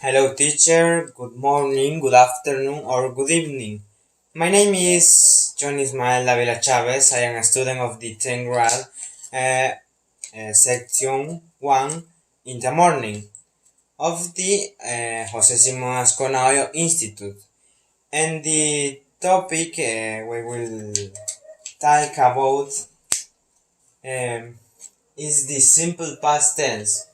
Hello teacher, good morning, good afternoon or good evening. My name is John Ismael Davila Chavez. I am a student of the 10th grade, section 1 in the morning of the Jose Simon Asconao Institute. And the topic we will talk about is the simple past tense.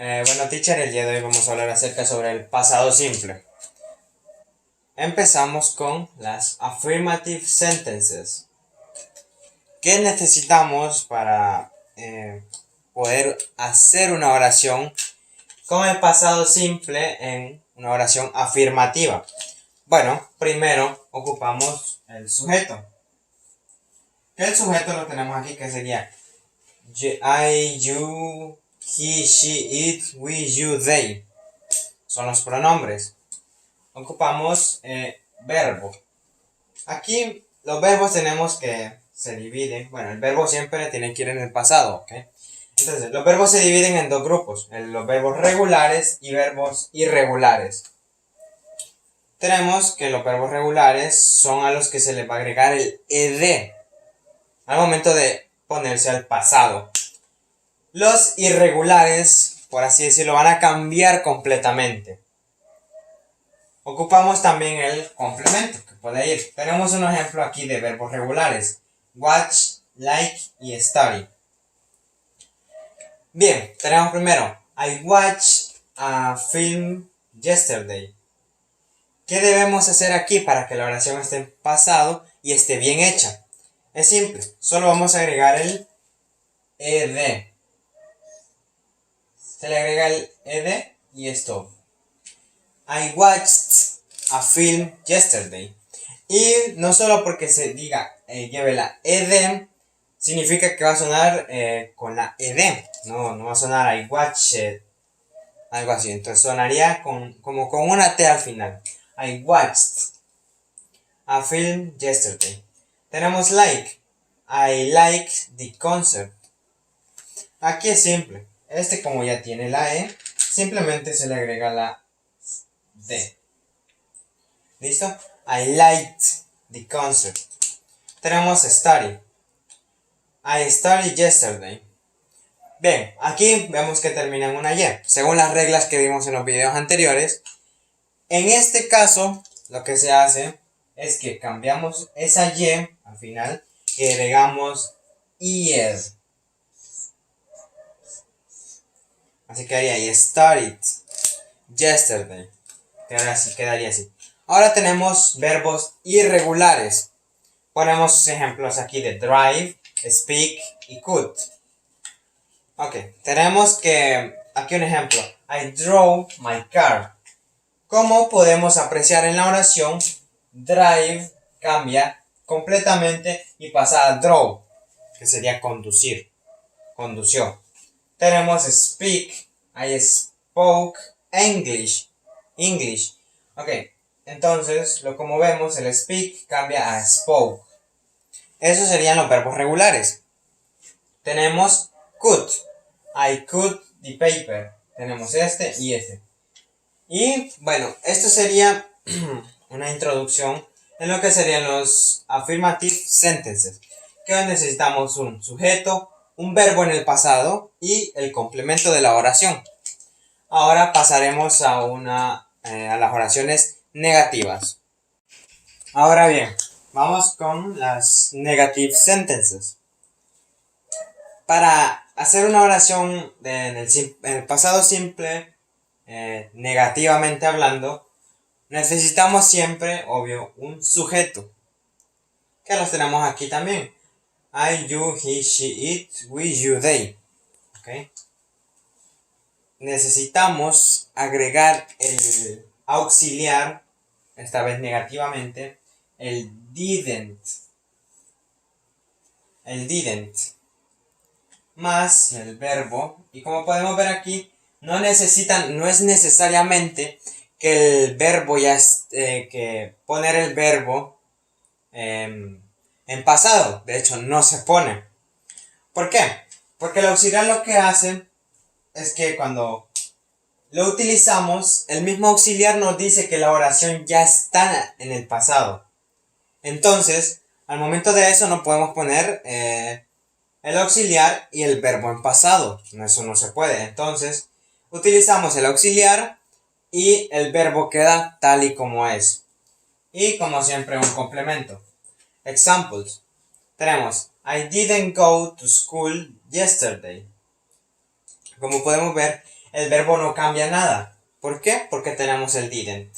Bueno, teacher, el día de hoy vamos a hablar acerca sobre el pasado simple. Empezamos con las affirmative sentences. ¿Qué necesitamos para poder hacer una oración con el pasado simple en una oración afirmativa? Bueno, primero ocupamos el sujeto. El sujeto lo tenemos aquí, que sería I, you, he, she, it, we, you, they. Son los pronombres. Ocupamos verbo. Aquí los verbos tenemos que se dividen. Bueno, el verbo siempre tiene que ir en el pasado, ¿ok? Entonces, los verbos se dividen en dos grupos. Los verbos regulares y verbos irregulares. Tenemos que los verbos regulares son a los que se les va a agregar el ed al momento de ponerse al pasado. Los irregulares, por así decirlo, van a cambiar completamente. Ocupamos también el complemento que puede ir. Tenemos un ejemplo aquí de verbos regulares: watch, like y study. Bien, tenemos primero I watched a film yesterday. ¿Qué debemos hacer aquí para que la oración esté en pasado y esté bien hecha? Es simple, solo vamos a agregar el ed. Se le agrega el ed y esto. I watched a film yesterday. Y no solo porque se diga lleve la ed, significa que va a sonar con la ed. No va a sonar I watched, algo así. Entonces sonaría como con una T al final. I watched a film yesterday. Tenemos like. I like the concert. Aquí es simple. Como ya tiene la E, simplemente se le agrega la D. ¿Listo? I liked the concert. Tenemos study. I studied yesterday. Bien, aquí vemos que termina en una Y. Según las reglas que vimos en los videos anteriores, en este caso, lo que se hace es que cambiamos esa Y al final y agregamos IED. Así quedaría I studied yesterday. Quedaría así. Ahora tenemos verbos irregulares. Ponemos ejemplos aquí de drive, speak y could. Ok, tenemos que aquí un ejemplo. I drove my car. Como podemos apreciar en la oración, drive cambia completamente y pasa a drove, que sería conducir, condució. Tenemos speak, I spoke English. Ok, entonces, como vemos, el speak cambia a spoke. Esos serían los verbos regulares. Tenemos could, I could the paper. Tenemos este y este. Y bueno, esto sería una introducción en lo que serían los affirmative sentences. Que necesitamos un sujeto, un verbo en el pasado y el complemento de la oración. Ahora pasaremos a las oraciones negativas. Ahora bien, vamos con las negative sentences. Para hacer una oración en el pasado simple, negativamente hablando, necesitamos siempre, obvio, un sujeto. Que los tenemos aquí también. I, you, he, she, it, we, you, they. ¿Okay? Necesitamos agregar el auxiliar, esta vez negativamente, el didn't. Más el verbo. Y como podemos ver aquí, no es necesariamente que el verbo que poner el verbo en pasado. De hecho, no se pone. ¿Por qué? Porque el auxiliar lo que hace es que cuando lo utilizamos, el mismo auxiliar nos dice que la oración ya está en el pasado. Entonces, al momento de eso no podemos poner el auxiliar y el verbo en pasado. Eso no se puede. Entonces, utilizamos el auxiliar y el verbo queda tal y como es. Y como siempre un complemento. Examples. Tenemos I didn't go to school yesterday. Como podemos ver, el verbo no cambia nada. ¿Por qué? Porque tenemos el didn't.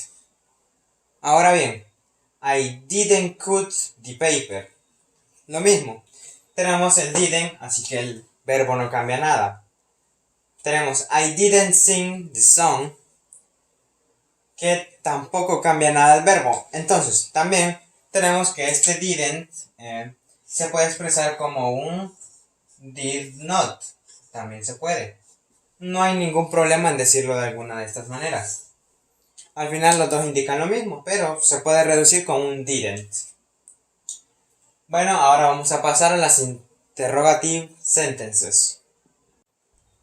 Ahora bien, I didn't cut the paper. Lo mismo. Tenemos el didn't, así que el verbo no cambia nada. Tenemos I didn't sing the song, que tampoco cambia nada el verbo. Entonces, también tenemos que este didn't se puede expresar como un did not. También se puede. No hay ningún problema en decirlo de alguna de estas maneras. Al final los dos indican lo mismo, pero se puede reducir con un didn't. Bueno, ahora vamos a pasar a las interrogative sentences.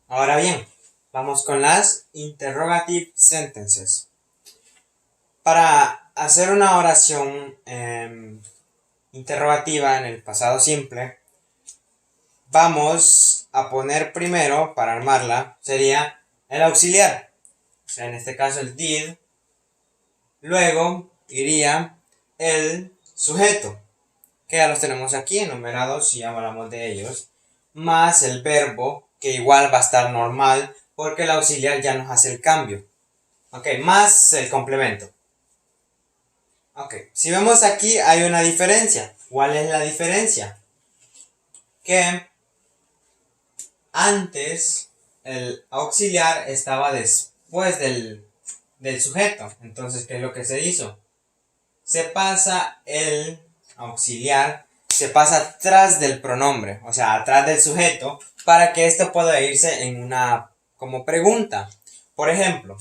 Ahora bien, vamos con las interrogative sentences. Para hacer una oración interrogativa en el pasado simple, vamos a poner primero, para armarla, sería el auxiliar. O sea, en este caso el did. Luego iría el sujeto, que ya los tenemos aquí enumerados si hablamos de ellos, más el verbo, que igual va a estar normal, porque el auxiliar ya nos hace el cambio. Ok, más el complemento. Ok, si vemos aquí hay una diferencia. ¿Cuál es la diferencia? Que antes el auxiliar estaba después del sujeto. Entonces, ¿qué es lo que se hizo? Se pasa el auxiliar, se pasa atrás del pronombre, o sea, atrás del sujeto, para que esto pueda irse en una como pregunta. Por ejemplo,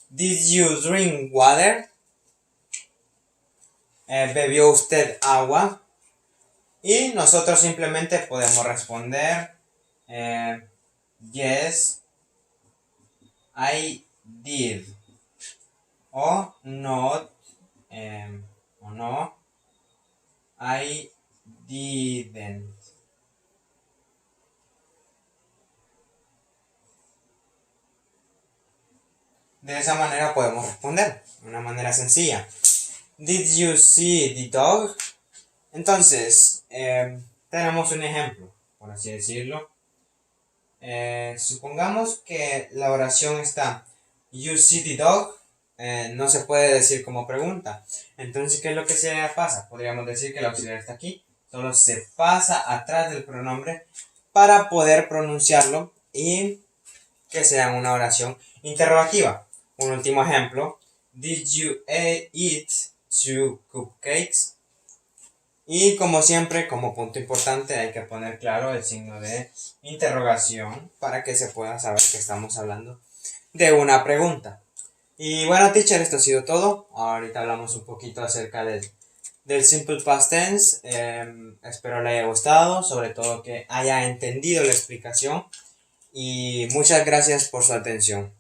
Did you drink water? ¿Bebió usted agua? Y nosotros simplemente podemos responder Yes, I did. O not, o no, I didn't. De esa manera podemos responder, de una manera sencilla. Did you see the dog? Entonces, tenemos un ejemplo, por así decirlo. Supongamos que la oración está You see the dog, no se puede decir como pregunta. Entonces, ¿qué es lo que se pasa? Podríamos decir que el auxiliar está aquí, solo se pasa atrás del pronombre para poder pronunciarlo y que sea una oración interrogativa. Un último ejemplo, Did you eat 2 cupcakes? Y como siempre, como punto importante, hay que poner claro el signo de interrogación para que se pueda saber que estamos hablando de una pregunta. Y bueno, teacher, esto ha sido todo. Ahorita hablamos un poquito acerca del simple past tense. Espero le haya gustado, sobre todo que haya entendido la explicación. Y muchas gracias por su atención.